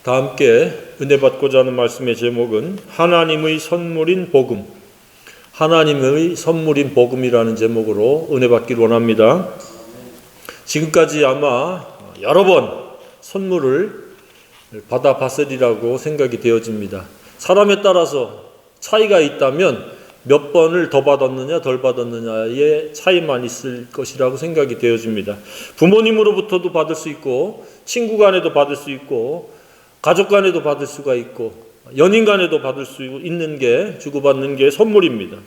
다 함께 은혜 받고자 하는 말씀의 제목은 하나님의 선물인 복음, 하나님의 선물인 복음이라는 제목으로 은혜 받기를 원합니다. 지금까지 아마 여러 번 선물을 받아봤으리라고 생각이 되어집니다. 사람에 따라서 차이가 있다면 몇 번을 더 받았느냐 덜 받았느냐의 차이만 있을 것이라고 생각이 되어집니다. 부모님으로부터도 받을 수 있고, 친구 간에도 받을 수 있고, 가족 간에도 받을 수가 있고, 연인 간에도 받을 수 있는 게, 주고받는 게 선물입니다.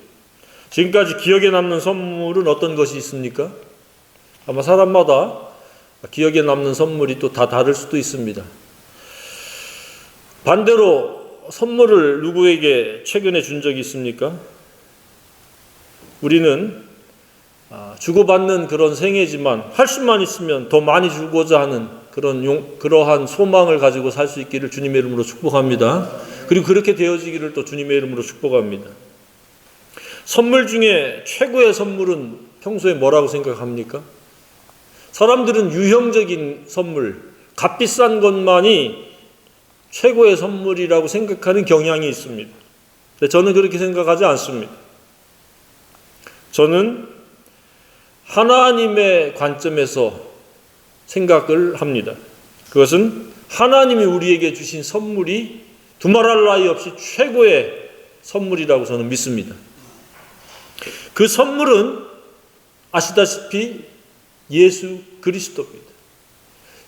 지금까지 기억에 남는 선물은 어떤 것이 있습니까? 아마 사람마다 기억에 남는 선물이 또 다 다를 수도 있습니다. 반대로 선물을 누구에게 최근에 준 적이 있습니까? 우리는 주고받는 그런 생애지만 할 수만 있으면 더 많이 주고자 하는 그러한 소망을 가지고 살 수 있기를 주님의 이름으로 축복합니다. 그리고 그렇게 되어지기를 또 주님의 이름으로 축복합니다. 선물 중에 최고의 선물은 평소에 뭐라고 생각합니까? 사람들은 유형적인 선물, 값비싼 것만이 최고의 선물이라고 생각하는 경향이 있습니다. 근데 저는 그렇게 생각하지 않습니다. 저는 하나님의 관점에서 생각을 합니다. 그것은 하나님이 우리에게 주신 선물이 두말할 나위 없이 최고의 선물이라고 저는 믿습니다. 그 선물은 아시다시피 예수 그리스도입니다.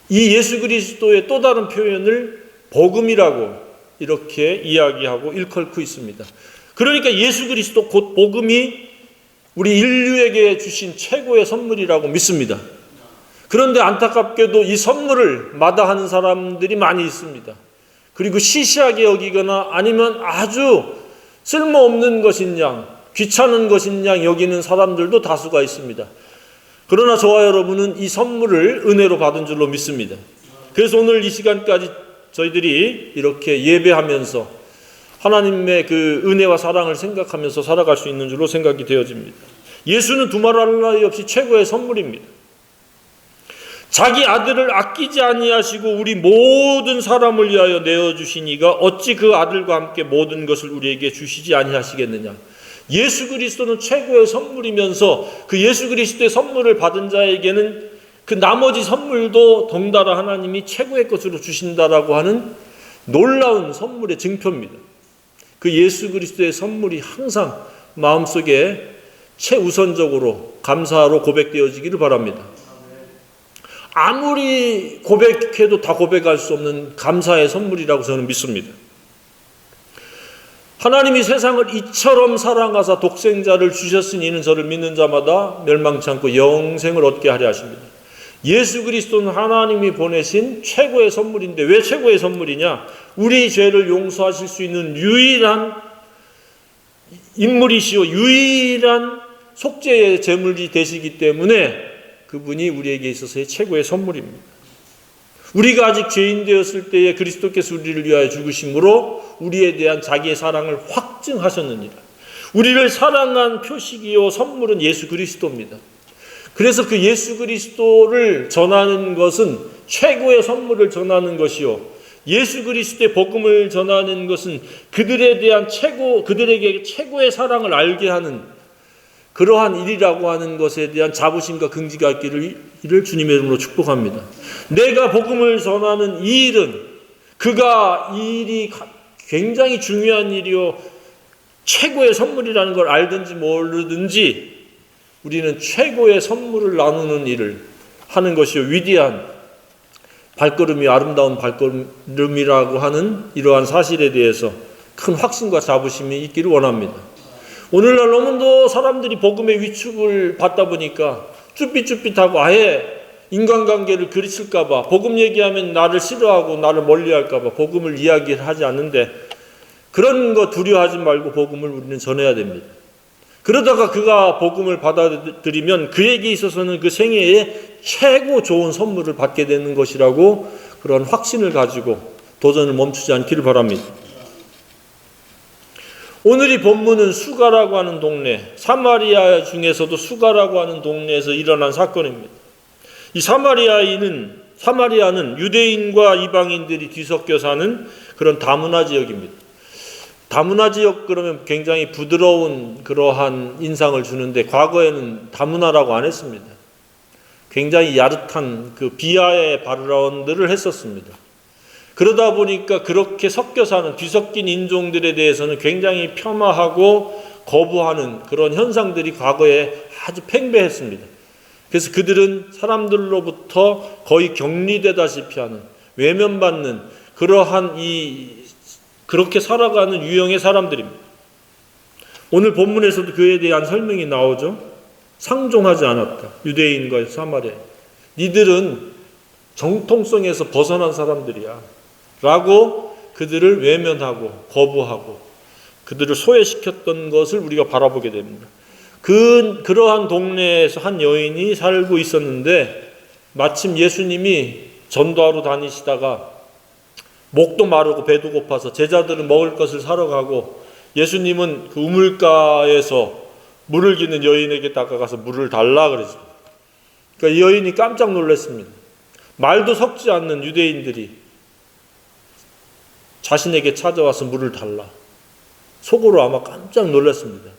이 예수 그리스도의 또 다른 표현을 복음이라고 이렇게 이야기하고 일컬고 있습니다. 그러니까 예수 그리스도 곧 복음이 우리 인류에게 주신 최고의 선물이라고 믿습니다. 그런데 안타깝게도 이 선물을 마다하는 사람들이 많이 있습니다. 그리고 시시하게 여기거나 아니면 아주 쓸모없는 것인 양, 귀찮은 것인 양 여기는 사람들도 다수가 있습니다. 그러나 저와 여러분은 이 선물을 은혜로 받은 줄로 믿습니다. 그래서 오늘 이 시간까지 저희들이 이렇게 예배하면서 하나님의 그 은혜와 사랑을 생각하면서 살아갈 수 있는 줄로 생각이 되어집니다. 예수는 두말할 나위 없이 최고의 선물입니다. 자기 아들을 아끼지 아니하시고 우리 모든 사람을 위하여 내어주신 이가 어찌 그 아들과 함께 모든 것을 우리에게 주시지 아니하시겠느냐. 예수 그리스도는 최고의 선물이면서 그 예수 그리스도의 선물을 받은 자에게는 그 나머지 선물도 덩달아 하나님이 최고의 것으로 주신다라고 하는 놀라운 선물의 증표입니다. 그 예수 그리스도의 선물이 항상 마음속에 최우선적으로 감사로 고백되어지기를 바랍니다. 아무리 고백해도 다 고백할 수 없는 감사의 선물이라고 저는 믿습니다. 하나님이 세상을 이처럼 사랑하사 독생자를 주셨으니 이는 저를 믿는 자마다 멸망치 않고 영생을 얻게 하려 하십니다. 예수 그리스도는 하나님이 보내신 최고의 선물인데 왜 최고의 선물이냐? 우리 죄를 용서하실 수 있는 유일한 인물이시오 유일한 속죄의 제물이 되시기 때문에 그분이 우리에게 있어서의 최고의 선물입니다. 우리가 아직 죄인 되었을 때에 그리스도께서 우리를 위하여 죽으심으로 우리에 대한 자기의 사랑을 확증하셨느니라. 우리를 사랑한 표식이요 선물은 예수 그리스도입니다. 그래서 그 예수 그리스도를 전하는 것은 최고의 선물을 전하는 것이요 예수 그리스도의 복음을 전하는 것은 그들에 대한 그들에게 최고의 사랑을 알게 하는 그러한 일이라고 하는 것에 대한 자부심과 긍지가 있기를 주님의 이름으로 축복합니다. 내가 복음을 전하는 이 일은 이 일이 굉장히 중요한 일이요 최고의 선물이라는 걸 알든지 모르든지 우리는 최고의 선물을 나누는 일을 하는 것이요 위대한 발걸음이 아름다운 발걸음이라고 하는 이러한 사실에 대해서 큰 확신과 자부심이 있기를 원합니다. 오늘날 너무도 사람들이 복음의 위축을 받다 보니까 쭈삣쭈삣하고 아예 인간관계를 그르칠까 봐 복음 얘기하면 나를 싫어하고 나를 멀리할까 봐 복음을 이야기를 하지 않는데 그런 거 두려워하지 말고 복음을 우리는 전해야 됩니다. 그러다가 그가 복음을 받아들이면 그에게 있어서는 그 생애에 최고 좋은 선물을 받게 되는 것이라고 그런 확신을 가지고 도전을 멈추지 않기를 바랍니다. 오늘 이 본문은 수가라고 하는 동네, 사마리아 중에서도 수가라고 하는 동네에서 일어난 사건입니다. 이 사마리아인은 사마리아는 유대인과 이방인들이 뒤섞여 사는 그런 다문화 지역입니다. 다문화 지역 그러면 굉장히 부드러운 그러한 인상을 주는데 과거에는 다문화라고 안 했습니다. 굉장히 야릇한 그 비하의 발언들을 했었습니다. 그러다 보니까 그렇게 섞여 사는 뒤섞인 인종들에 대해서는 굉장히 폄하하고 거부하는 그런 현상들이 과거에 아주 팽배했습니다. 그래서 그들은 사람들로부터 거의 격리되다시피 하는, 외면받는 그러한 그렇게 살아가는 유형의 사람들입니다. 오늘 본문에서도 그에 대한 설명이 나오죠. 상종하지 않았다. 유대인과 사마리아. 니들은 정통성에서 벗어난 사람들이야. 라고 그들을 외면하고 거부하고 그들을 소외시켰던 것을 우리가 바라보게 됩니다. 그러한 동네에서 한 여인이 살고 있었는데 마침 예수님이 전도하러 다니시다가 목도 마르고 배도 고파서 제자들은 먹을 것을 사러 가고 예수님은 그 우물가에서 물을 기는 여인에게 다가가서 물을 달라 그랬습니다. 그러니까 이 여인이 깜짝 놀랐습니다. 말도 섞지 않는 유대인들이 자신에게 찾아와서 물을 달라. 속으로 아마 깜짝 놀랐습니다.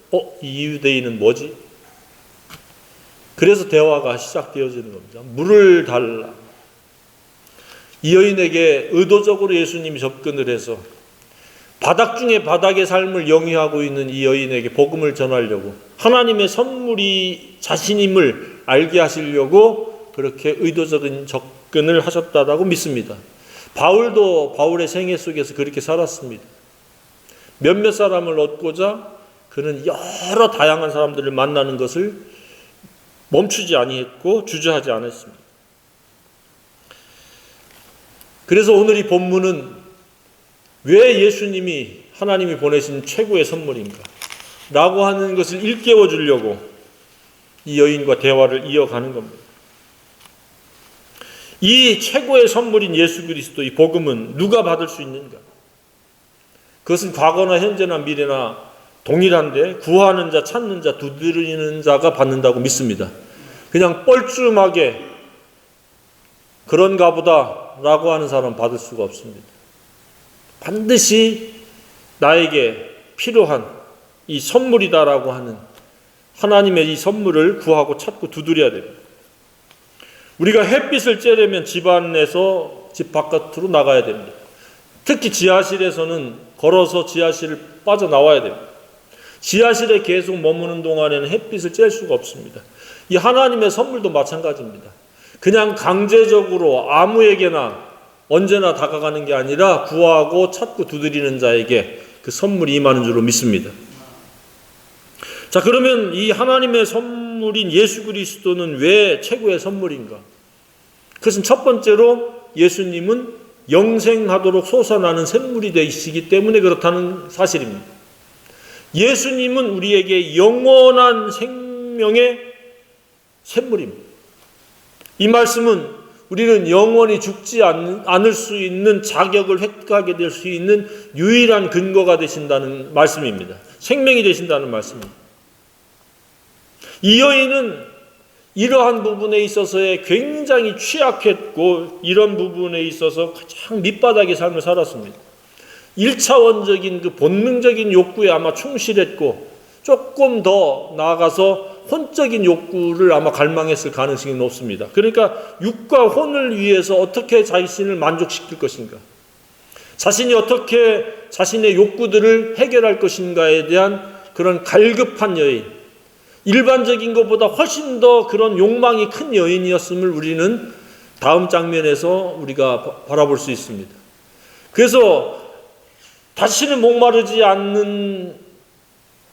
이 유대인은 뭐지? 그래서 대화가 시작되어지는 겁니다. 물을 달라. 이 여인에게 의도적으로 예수님이 접근을 해서 바닥 중에 바닥의 삶을 영위하고 있는 이 여인에게 복음을 전하려고 하나님의 선물이 자신임을 알게 하시려고 그렇게 의도적인 접근을 하셨다고 믿습니다. 바울도 바울의 생애 속에서 그렇게 살았습니다. 몇몇 사람을 얻고자 그는 여러 다양한 사람들을 만나는 것을 멈추지 아니했고 주저하지 않았습니다. 그래서 오늘 이 본문은 왜 예수님이 하나님이 보내신 최고의 선물인가 라고 하는 것을 일깨워 주려고 이 여인과 대화를 이어가는 겁니다. 이 최고의 선물인 예수 그리스도 이 복음은 누가 받을 수 있는가? 그것은 과거나 현재나 미래나 동일한데 구하는 자, 찾는 자, 두드리는 자가 받는다고 믿습니다. 그냥 뻘쭘하게 그런가 보다라고 하는 사람은 받을 수가 없습니다. 반드시 나에게 필요한 이 선물이다라고 하는 하나님의 이 선물을 구하고 찾고 두드려야 됩니다. 우리가 햇빛을 쬐려면 집 안에서 집 바깥으로 나가야 됩니다. 특히 지하실에서는 걸어서 지하실을 빠져나와야 됩니다. 지하실에 계속 머무는 동안에는 햇빛을 쬐을 수가 없습니다. 이 하나님의 선물도 마찬가지입니다. 그냥 강제적으로 아무에게나 언제나 다가가는 게 아니라 구하고 찾고 두드리는 자에게 그 선물이 임하는 줄로 믿습니다. 자, 그러면 이 하나님의 선물인 예수 그리스도는 왜 최고의 선물인가? 그것은 첫 번째로 예수님은 영생하도록 솟아나는 샘물이 되시기 때문에 그렇다는 사실입니다. 예수님은 우리에게 영원한 생명의 샘물입니다. 이 말씀은 우리는 영원히 죽지 않을 수 있는 자격을 획득하게 될 수 있는 유일한 근거가 되신다는 말씀입니다. 생명이 되신다는 말씀입니다. 이 여인은 이러한 부분에 있어서의 굉장히 취약했고 이런 부분에 있어서 가장 밑바닥의 삶을 살았습니다. 1차원적인 그 본능적인 욕구에 아마 충실했고 조금 더 나아가서 혼적인 욕구를 아마 갈망했을 가능성이 높습니다. 그러니까 육과 혼을 위해서 어떻게 자신을 만족시킬 것인가, 자신이 어떻게 자신의 욕구들을 해결할 것인가에 대한 그런 갈급한 여인, 일반적인 것보다 훨씬 더 그런 욕망이 큰 여인이었음을 우리는 다음 장면에서 우리가 바라볼 수 있습니다. 그래서 다시는 목마르지 않는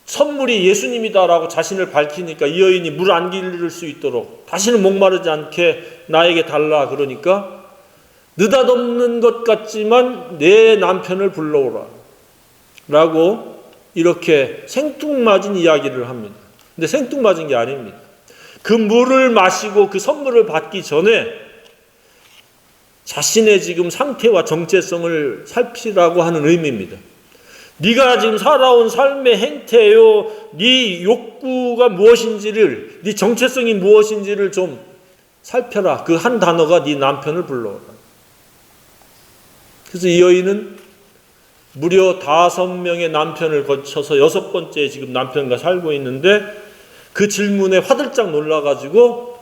선물이 예수님이다라고 자신을 밝히니까 이 여인이 물 안 기를 수 있도록 다시는 목마르지 않게 나에게 달라 그러니까 느닷없는 것 같지만 내 남편을 불러오라 라고 이렇게 생뚱맞은 이야기를 합니다. 근데 생뚱맞은 게 아닙니다. 그 물을 마시고 그 선물을 받기 전에 자신의 지금 상태와 정체성을 살피라고 하는 의미입니다. 네가 지금 살아온 삶의 행태요, 네 욕구가 무엇인지를, 네 정체성이 무엇인지를 좀 살펴라. 그 한 단어가 네 남편을 불러오라. 그래서 이 여인은 무려 5명의 남편을 거쳐서 6번째 지금 남편과 살고 있는데 그 질문에 화들짝 놀라가지고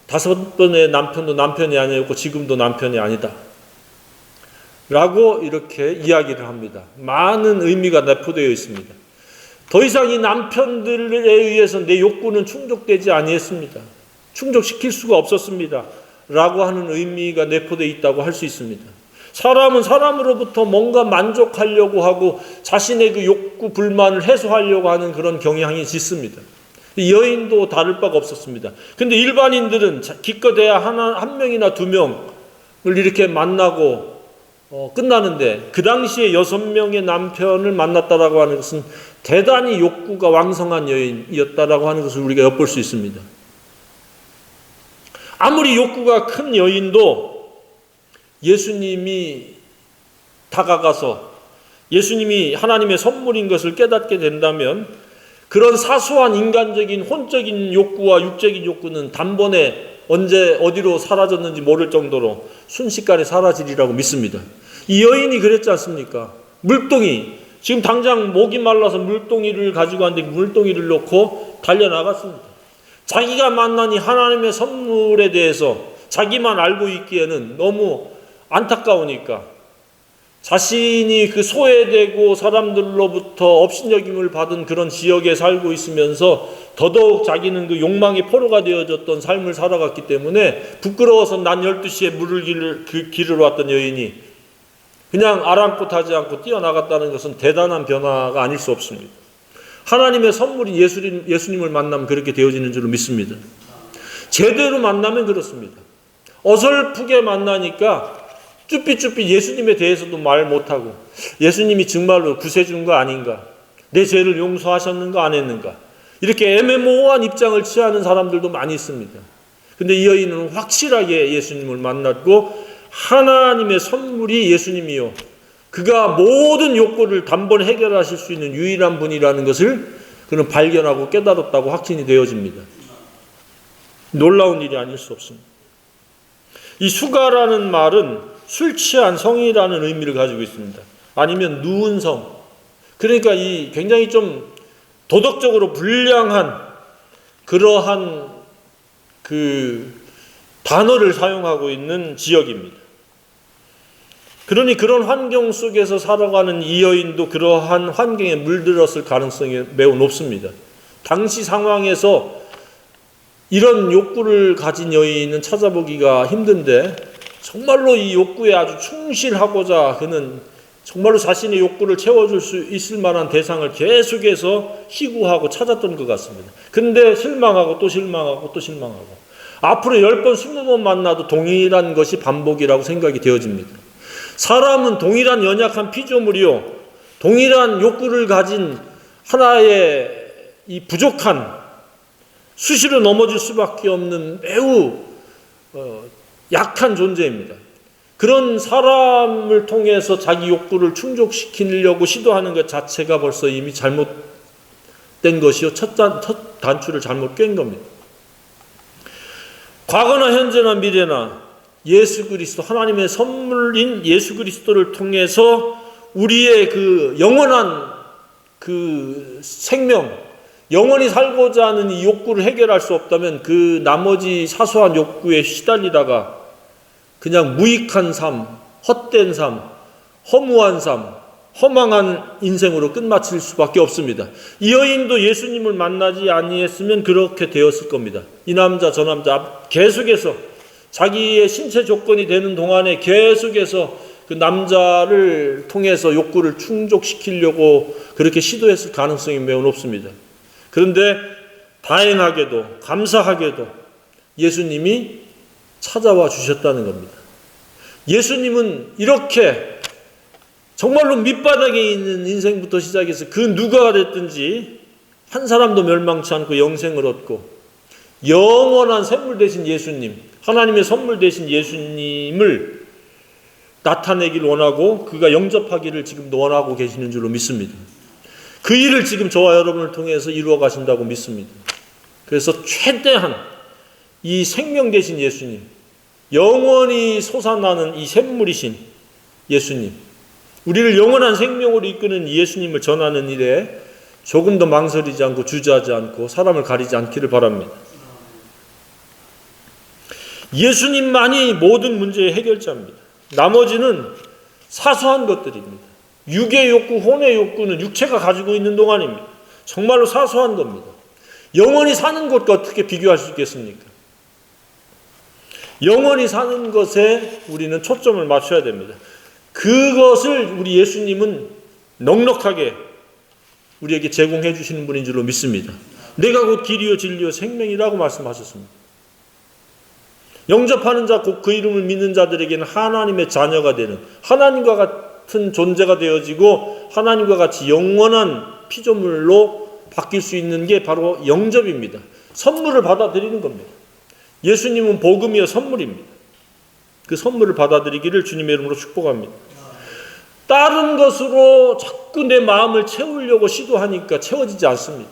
5번의 남편도 남편이 아니었고 지금도 남편이 아니다. 라고 이렇게 이야기를 합니다. 많은 의미가 내포되어 있습니다. 더 이상 이 남편들에 의해서 내 욕구는 충족되지 아니했습니다. 충족시킬 수가 없었습니다. 라고 하는 의미가 내포되어 있다고 할 수 있습니다. 사람은 사람으로부터 뭔가 만족하려고 하고 자신의 그 욕구 불만을 해소하려고 하는 그런 경향이 짙습니다. 이 여인도 다를 바가 없었습니다. 근데 일반인들은 기껏해야 한 명이나 2명을 이렇게 만나고 끝나는데 그 당시에 6명의 남편을 만났다라고 하는 것은 대단히 욕구가 왕성한 여인이었다라고 하는 것을 우리가 엿볼 수 있습니다. 아무리 욕구가 큰 여인도 예수님이 다가가서 예수님이 하나님의 선물인 것을 깨닫게 된다면 그런 사소한 인간적인 혼적인 욕구와 육적인 욕구는 단번에 언제 어디로 사라졌는지 모를 정도로 순식간에 사라지리라고 믿습니다. 이 여인이 그랬지 않습니까? 물동이, 지금 당장 목이 말라서 물동이를 가지고 왔는데 물동이를 놓고 달려나갔습니다. 자기가 만난 이 하나님의 선물에 대해서 자기만 알고 있기에는 너무 안타까우니까 자신이 그 소외되고 사람들로부터 업신여김을 받은 그런 지역에 살고 있으면서 더더욱 자기는 그 욕망의 포로가 되어졌던 삶을 살아갔기 때문에 부끄러워서 난 12시에 물을 기르러 왔던 여인이 그냥 아랑곳하지 않고 뛰어나갔다는 것은 대단한 변화가 아닐 수 없습니다. 하나님의 선물인 예수님을 만나면 그렇게 되어지는 줄로 믿습니다. 제대로 만나면 그렇습니다. 어설프게 만나니까 쭈삣쭈삣 예수님에 대해서도 말 못하고 예수님이 정말로 구세주인 거 아닌가, 내 죄를 용서하셨는가 안 했는가, 이렇게 애매모호한 입장을 취하는 사람들도 많이 있습니다. 근데 이 여인은 확실하게 예수님을 만났고 하나님의 선물이 예수님이요, 그가 모든 욕구를 단번에 해결하실 수 있는 유일한 분이라는 것을 그는 발견하고 깨달았다고 확신이 되어집니다. 놀라운 일이 아닐 수 없습니다. 이 수가라는 말은 술 취한 성이라는 의미를 가지고 있습니다. 아니면 누운 성. 그러니까 이 굉장히 좀 도덕적으로 불량한 그러한 그 단어를 사용하고 있는 지역입니다. 그러니 그런 환경 속에서 살아가는 이 여인도 그러한 환경에 물들었을 가능성이 매우 높습니다. 당시 상황에서 이런 욕구를 가진 여인은 찾아보기가 힘든데 정말로 이 욕구에 아주 충실하고자 그는 정말로 자신의 욕구를 채워줄 수 있을 만한 대상을 계속해서 희구하고 찾았던 것 같습니다. 근데 실망하고 또 실망하고 또 실망하고 앞으로 10번 20번 만나도 동일한 것이 반복이라고 생각이 되어집니다. 사람은 동일한 연약한 피조물이요, 동일한 욕구를 가진 하나의 이 부족한, 수시로 넘어질 수밖에 없는 매우 약한 존재입니다. 그런 사람을 통해서 자기 욕구를 충족시키려고 시도하는 것 자체가 벌써 이미 잘못된 것이요, 첫 단추를 잘못 깬 겁니다. 과거나 현재나 미래나 예수 그리스도, 하나님의 선물인 예수 그리스도를 통해서 우리의 그 영원한 그 생명, 영원히 살고자 하는 이 욕구를 해결할 수 없다면 그 나머지 사소한 욕구에 시달리다가 그냥 무익한 삶, 헛된 삶, 허무한 삶, 허망한 인생으로 끝마칠 수밖에 없습니다. 이 여인도 예수님을 만나지 아니했으면 그렇게 되었을 겁니다. 이 남자 저 남자 계속해서 자기의 신체 조건이 되는 동안에 계속해서 그 남자를 통해서 욕구를 충족시키려고 그렇게 시도했을 가능성이 매우 높습니다. 그런데 다행하게도 감사하게도 예수님이 찾아와 주셨다는 겁니다. 예수님은 이렇게 정말로 밑바닥에 있는 인생부터 시작해서 그 누가 됐든지 한 사람도 멸망치 않고 영생을 얻고 영원한 샘물 되신 예수님, 하나님의 선물 되신 예수님을 나타내길 원하고 그가 영접하기를 지금도 원하고 계시는 줄로 믿습니다. 그 일을 지금 저와 여러분을 통해서 이루어 가신다고 믿습니다. 그래서 최대한 이 생명 되신 예수님, 영원히 솟아나는 이 샘물이신 예수님, 우리를 영원한 생명으로 이끄는 예수님을 전하는 일에 조금 더 망설이지 않고 주저하지 않고 사람을 가리지 않기를 바랍니다. 예수님만이 모든 문제의 해결자입니다. 나머지는 사소한 것들입니다. 육의 욕구, 혼의 욕구는 육체가 가지고 있는 동안입니다. 정말로 사소한 겁니다. 영원히 사는 것과 어떻게 비교할 수 있겠습니까? 영원히 사는 것에 우리는 초점을 맞춰야 됩니다. 그것을 우리 예수님은 넉넉하게 우리에게 제공해 주시는 분인 줄로 믿습니다. 내가 곧 길이요 진리요 생명이라고 말씀하셨습니다. 영접하는 자, 곧 그 이름을 믿는 자들에게는 하나님의 자녀가 되는, 하나님과 같은 존재가 되어지고 하나님과 같이 영원한 피조물로 바뀔 수 있는 게 바로 영접입니다. 선물을 받아들이는 겁니다. 예수님은 복음이요 선물입니다. 그 선물을 받아들이기를 주님의 이름으로 축복합니다. 다른 것으로 자꾸 내 마음을 채우려고 시도하니까 채워지지 않습니다.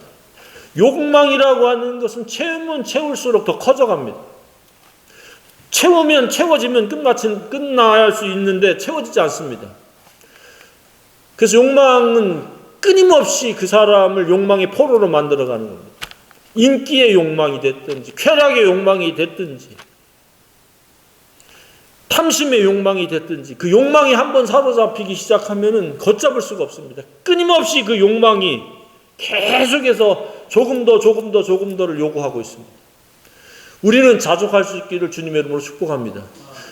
욕망이라고 하는 것은 채우면 채울수록 더 커져갑니다. 채우면 채워지면 끝나야 할 수 있는데 채워지지 않습니다. 그래서 욕망은 끊임없이 그 사람을 욕망의 포로로 만들어가는 겁니다. 인기의 욕망이 됐든지 쾌락의 욕망이 됐든지 탐심의 욕망이 됐든지 그 욕망이 한번 사로잡히기 시작하면은 걷잡을 수가 없습니다. 끊임없이 그 욕망이 계속해서 조금 더를 요구하고 있습니다. 우리는 자족할 수 있기를 주님의 이름으로 축복합니다.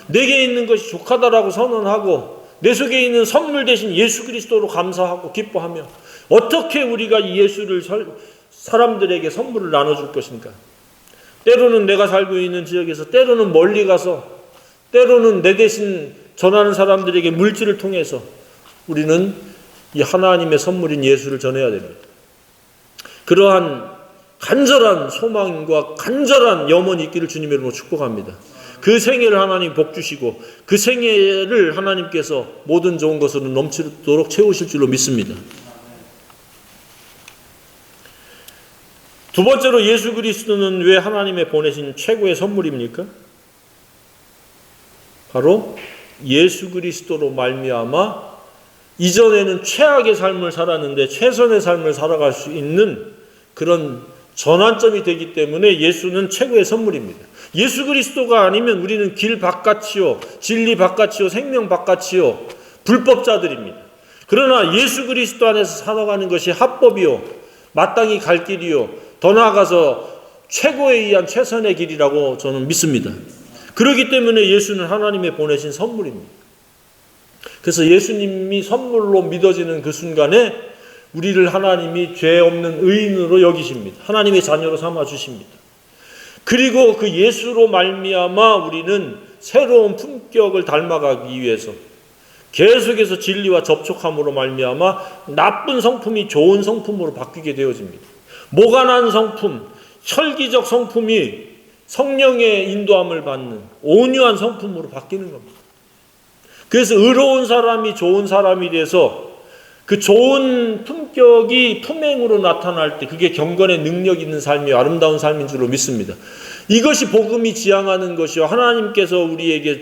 내게 있는 것이 족하다라고 선언하고 내 속에 있는 선물 대신 예수 그리스도로 감사하고 기뻐하며 어떻게 우리가 이 예수를 사람들에게 선물을 나눠줄 것인가? 때로는 내가 살고 있는 지역에서, 때로는 멀리 가서, 때로는 내 대신 전하는 사람들에게 물질을 통해서 우리는 이 하나님의 선물인 예수를 전해야 됩니다. 그러한 간절한 소망과 간절한 염원이 있기를 주님의 이름으로 축복합니다. 그 생애를 하나님 복 주시고 그 생애를 하나님께서 모든 좋은 것으로 넘치도록 채우실 줄로 믿습니다. 두 번째로 예수 그리스도는 왜 하나님의 보내신 최고의 선물입니까? 바로 예수 그리스도로 말미암아 이전에는 최악의 삶을 살았는데 최선의 삶을 살아갈 수 있는 그런 전환점이 되기 때문에 예수는 최고의 선물입니다. 예수 그리스도가 아니면 우리는 길 바깥이요, 진리 바깥이요, 생명 바깥이요, 불법자들입니다. 그러나 예수 그리스도 안에서 살아가는 것이 합법이요, 마땅히 갈 길이요, 더 나아가서 최고에 의한 최선의 길이라고 저는 믿습니다. 그렇기 때문에 예수는 하나님의 보내신 선물입니다. 그래서 예수님이 선물로 믿어지는 그 순간에 우리를 하나님이 죄 없는 의인으로 여기십니다. 하나님의 자녀로 삼아 주십니다. 그리고 그 예수로 말미암아 우리는 새로운 품격을 닮아가기 위해서 계속해서 진리와 접촉함으로 말미암아 나쁜 성품이 좋은 성품으로 바뀌게 되어집니다. 모간한 성품, 혈기적 성품이 성령의 인도함을 받는 온유한 성품으로 바뀌는 겁니다. 그래서 의로운 사람이 좋은 사람이 돼서 그 좋은 품격이 품행으로 나타날 때 그게 경건의 능력 있는 삶이 아름다운 삶인 줄로 믿습니다. 이것이 복음이 지향하는 것이요 하나님께서 우리에게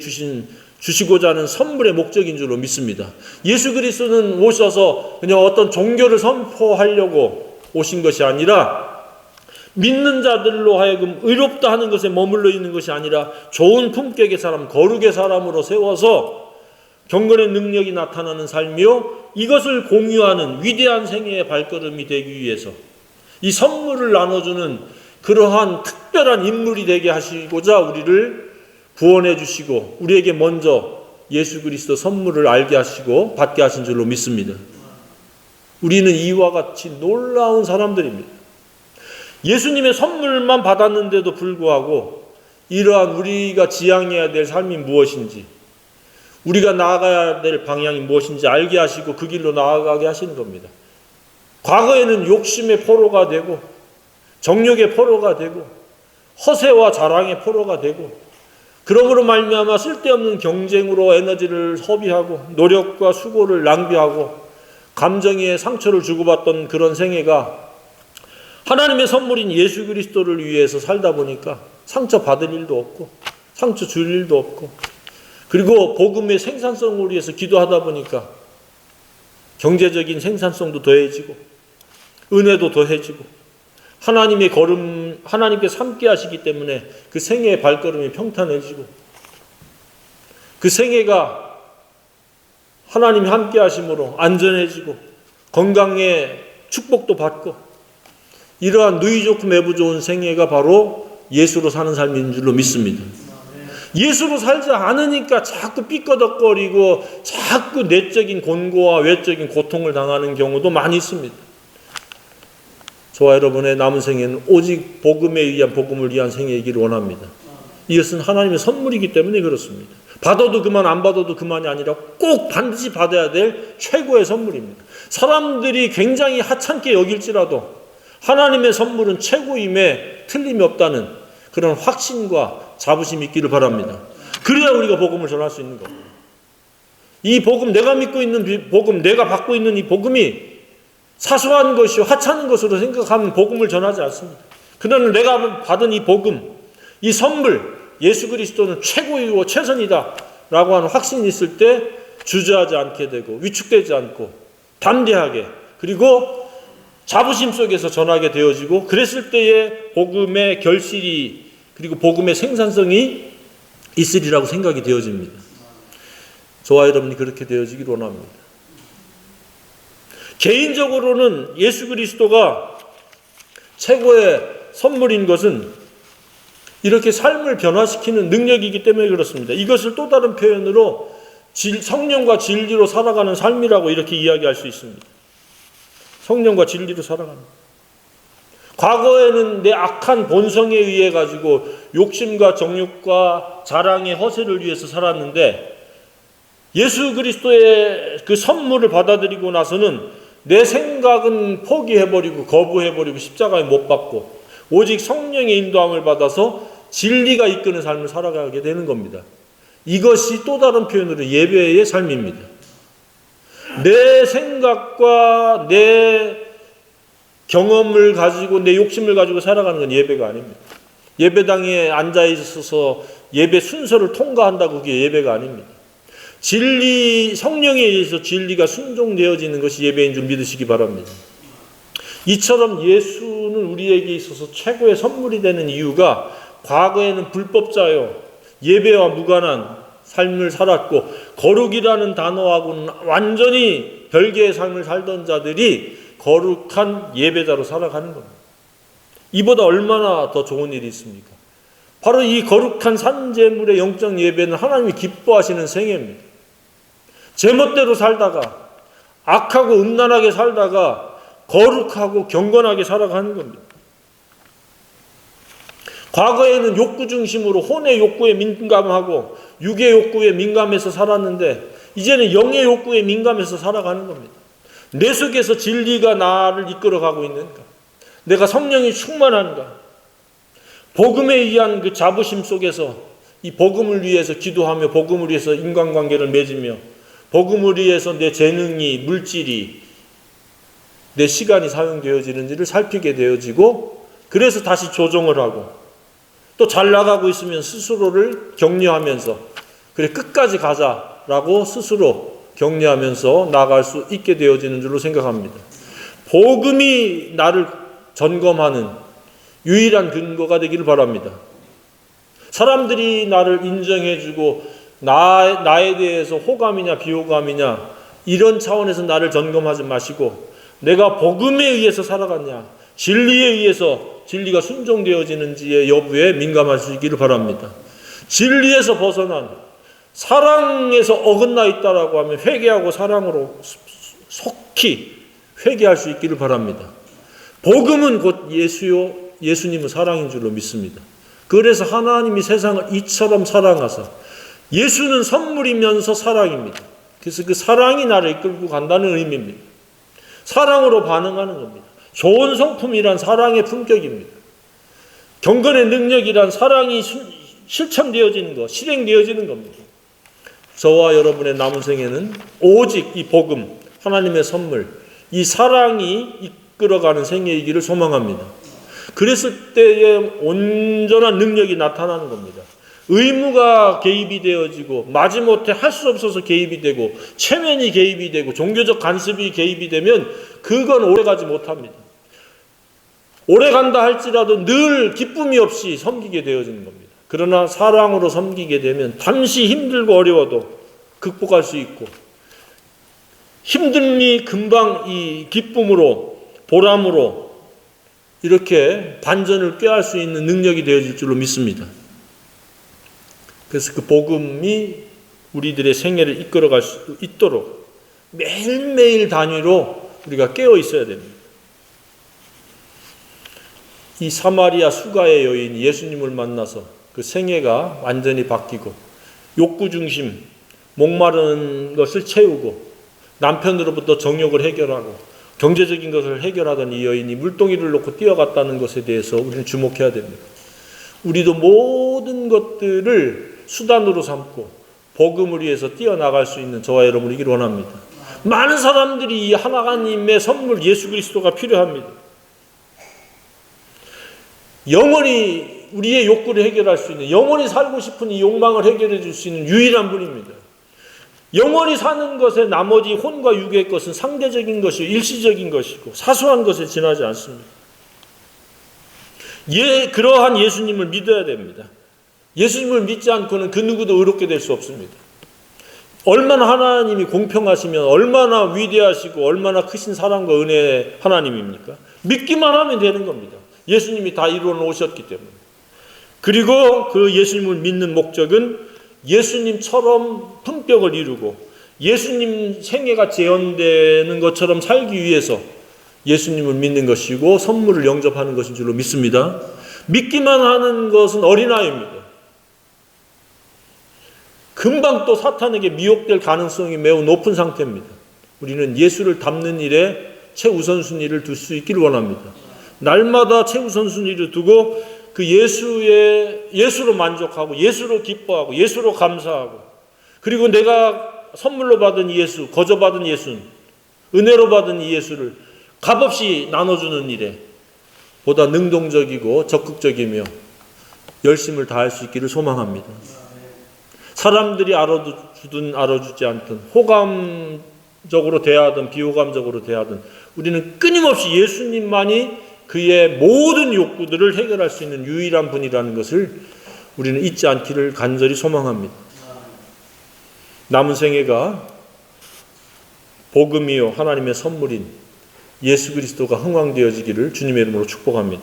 주시고자 하는 선물의 목적인 줄로 믿습니다. 예수 그리스도는 오셔서 그냥 어떤 종교를 선포하려고 오신 것이 아니라 믿는 자들로 하여금 의롭다 하는 것에 머물러 있는 것이 아니라 좋은 품격의 사람, 거룩의 사람으로 세워서 경건의 능력이 나타나는 삶이요 이것을 공유하는 위대한 생애의 발걸음이 되기 위해서 이 선물을 나눠주는 그러한 특별한 인물이 되게 하시고자 우리를 구원해 주시고 우리에게 먼저 예수 그리스도 선물을 알게 하시고 받게 하신 줄로 믿습니다. 우리는 이와 같이 놀라운 사람들입니다. 예수님의 선물만 받았는데도 불구하고 이러한 우리가 지향해야 될 삶이 무엇인지 우리가 나아가야 될 방향이 무엇인지 알게 하시고 그 길로 나아가게 하시는 겁니다. 과거에는 욕심의 포로가 되고 정욕의 포로가 되고 허세와 자랑의 포로가 되고 그러므로 말미암아 쓸데없는 경쟁으로 에너지를 소비하고 노력과 수고를 낭비하고 감정의 상처를 주고받던 그런 생애가 하나님의 선물인 예수 그리스도를 위해서 살다 보니까 상처 받을 일도 없고 상처 줄 일도 없고, 그리고 복음의 생산성을 위해서 기도하다 보니까 경제적인 생산성도 더해지고 은혜도 더해지고 하나님의 걸음, 하나님께서 함께 하시기 때문에 그 생애의 발걸음이 평탄해지고, 그 생애가 하나님이 함께 하심으로 안전해지고 건강의 축복도 받고, 이러한 누이 좋고 매부 좋은 생애가 바로 예수로 사는 삶인 줄로 믿습니다. 예수로 살지 않으니까 자꾸 삐꺼덕거리고 자꾸 내적인 곤고와 외적인 고통을 당하는 경우도 많이 있습니다. 저와 여러분의 남은 생애는 오직 복음에 의한, 복음을 위한 생애이기를 원합니다. 이것은 하나님의 선물이기 때문에 그렇습니다. 받아도 그만, 안 받아도 그만이 아니라 꼭 반드시 받아야 될 최고의 선물입니다. 사람들이 굉장히 하찮게 여길지라도 하나님의 선물은 최고임에 틀림이 없다는 그런 확신과 자부심이 있기를 바랍니다. 그래야 우리가 복음을 전할 수 있는 겁니다. 이 복음, 내가 믿고 있는 복음, 내가 받고 있는 이 복음이 사소한 것이요 하찮은 것으로 생각하면 복음을 전하지 않습니다. 그러나 내가 받은 이 복음, 이 선물, 예수 그리스도는 최고이고 최선이다 라고 하는 확신이 있을 때 주저하지 않게 되고 위축되지 않고 담대하게, 그리고 자부심 속에서 전하게 되어지고, 그랬을 때에 복음의 결실이, 그리고 복음의 생산성이 있으리라고 생각이 되어집니다. 저와 여러분이 그렇게 되어지기를 원합니다. 개인적으로는 예수 그리스도가 최고의 선물인 것은 이렇게 삶을 변화시키는 능력이기 때문에 그렇습니다. 이것을 또 다른 표현으로 성령과 진리로 살아가는 삶이라고 이렇게 이야기할 수 있습니다. 성령과 진리로 살아가는. 과거에는 내 악한 본성에 의해 가지고 욕심과 정욕과 자랑의 허세를 위해서 살았는데, 예수 그리스도의 그 선물을 받아들이고 나서는 내 생각은 포기해버리고 거부해버리고 십자가에 못 박고 오직 성령의 인도함을 받아서 진리가 이끄는 삶을 살아가게 되는 겁니다. 이것이 또 다른 표현으로 예배의 삶입니다. 내 생각과 내 경험을 가지고 내 욕심을 가지고 살아가는 건 예배가 아닙니다. 예배당에 앉아 있어서 예배 순서를 통과한다고 그게 예배가 아닙니다. 진리, 성령에 의해서 진리가 순종되어지는 것이 예배인 줄 믿으시기 바랍니다. 이처럼 예수는 우리에게 있어서 최고의 선물이 되는 이유가, 과거에는 불법자요 예배와 무관한 삶을 살았고 거룩이라는 단어하고는 완전히 별개의 삶을 살던 자들이 거룩한 예배자로 살아가는 겁니다. 이보다 얼마나 더 좋은 일이 있습니까? 바로 이 거룩한 산제물의 영적 예배는 하나님이 기뻐하시는 생애입니다. 제멋대로 살다가, 악하고 음란하게 살다가 거룩하고 경건하게 살아가는 겁니다. 과거에는 욕구 중심으로 혼의 욕구에 민감하고 육의 욕구에 민감해서 살았는데, 이제는 영의 욕구에 민감해서 살아가는 겁니다. 내 속에서 진리가 나를 이끌어가고 있는가? 내가 성령이 충만한가? 복음에 의한 그 자부심 속에서 이 복음을 위해서 기도하며 복음을 위해서 인간관계를 맺으며 복음을 위해서 내 재능이, 물질이, 내 시간이 사용되어지는지를 살피게 되어지고, 그래서 다시 조정을 하고 또 잘 나가고 있으면 스스로를 격려하면서 그래 끝까지 가자라고 스스로 격려하면서 나아갈 수 있게 되어지는 줄로 생각합니다. 복음이 나를 점검하는 유일한 근거가 되기를 바랍니다. 사람들이 나를 인정해주고 나에 대해서 호감이냐 비호감이냐 이런 차원에서 나를 점검하지 마시고, 내가 복음에 의해서 살아갔냐, 진리에 의해서 진리가 순종되어지는지의 여부에 민감하시기를 바랍니다. 진리에서 벗어난, 사랑에서 어긋나 있다라고 하면 회개하고 사랑으로 속히 회개할 수 있기를 바랍니다. 복음은 곧 예수요, 예수님은 사랑인 줄로 믿습니다. 그래서 하나님이 세상을 이처럼 사랑하사, 예수는 선물이면서 사랑입니다. 그래서 그 사랑이 나를 이끌고 간다는 의미입니다. 사랑으로 반응하는 겁니다. 좋은 성품이란 사랑의 품격입니다. 경건의 능력이란 사랑이 실천되어지는 것, 실행되어지는 겁니다. 저와 여러분의 남은 생에는 오직 이 복음, 하나님의 선물, 이 사랑이 이끌어가는 생애이기를 소망합니다. 그랬을 때에 온전한 능력이 나타나는 겁니다. 의무가 개입이 되어지고 마지못해 할 수 없어서 개입이 되고 체면이 개입이 되고 종교적 간섭이 개입이 되면 그건 오래가지 못합니다. 오래간다 할지라도 늘 기쁨이 없이 섬기게 되어지는 겁니다. 그러나 사랑으로 섬기게 되면 잠시 힘들고 어려워도 극복할 수 있고 힘듦이 금방 이 기쁨으로 보람으로 이렇게 반전을 꾀할 수 있는 능력이 되어질 줄로 믿습니다. 그래서 그 복음이 우리들의 생애를 이끌어갈 수 있도록 매일매일 단위로 우리가 깨어 있어야 됩니다. 이 사마리아 수가의 여인이 예수님을 만나서 그 생애가 완전히 바뀌고 욕구 중심, 목마른 것을 채우고 남편으로부터 정욕을 해결하고 경제적인 것을 해결하던 이 여인이 물동이를 놓고 뛰어갔다는 것에 대해서 우리는 주목해야 됩니다. 우리도 모든 것들을 수단으로 삼고 복음을 위해서 뛰어나갈 수 있는 저와 여러분이기를 원합니다. 많은 사람들이 이 하나님의 선물 예수 그리스도가 필요합니다. 영원히 우리의 욕구를 해결할 수 있는, 영원히 살고 싶은 이 욕망을 해결해 줄 수 있는 유일한 분입니다. 영원히 사는 것에 나머지 혼과 육의 것은 상대적인 것이고 일시적인 것이고 사소한 것에 지나지 않습니다. 그러한 예수님을 믿어야 됩니다. 예수님을 믿지 않고는 그 누구도 의롭게 될 수 없습니다. 얼마나 하나님이 공평하시면 얼마나 위대하시고 얼마나 크신 사랑과 은혜의 하나님입니까? 믿기만 하면 되는 겁니다. 예수님이 다 이루어 놓으셨기 때문에. 그리고 그 예수님을 믿는 목적은 예수님처럼 품격을 이루고 예수님 생애가 재현되는 것처럼 살기 위해서 예수님을 믿는 것이고 선물을 영접하는 것인 줄로 믿습니다. 믿기만 하는 것은 어린아이입니다. 금방 또 사탄에게 미혹될 가능성이 매우 높은 상태입니다. 우리는 예수를 닮는 일에 최우선순위를 둘 수 있기를 원합니다. 날마다 최우선순위를 두고 그 예수로 만족하고 예수로 기뻐하고 예수로 감사하고 그리고 내가 선물로 받은 예수, 거저 받은 예수, 은혜로 받은 이 예수를 값없이 나눠주는 일에 보다 능동적이고 적극적이며 열심을 다할 수 있기를 소망합니다. 사람들이 알아주든 알아주지 않든 호감적으로 대하든 비호감적으로 대하든 우리는 끊임없이 예수님만이 그의 모든 욕구들을 해결할 수 있는 유일한 분이라는 것을 우리는 잊지 않기를 간절히 소망합니다. 남은 생애가 복음이요 하나님의 선물인 예수 그리스도가 흥왕되어지기를 주님의 이름으로 축복합니다.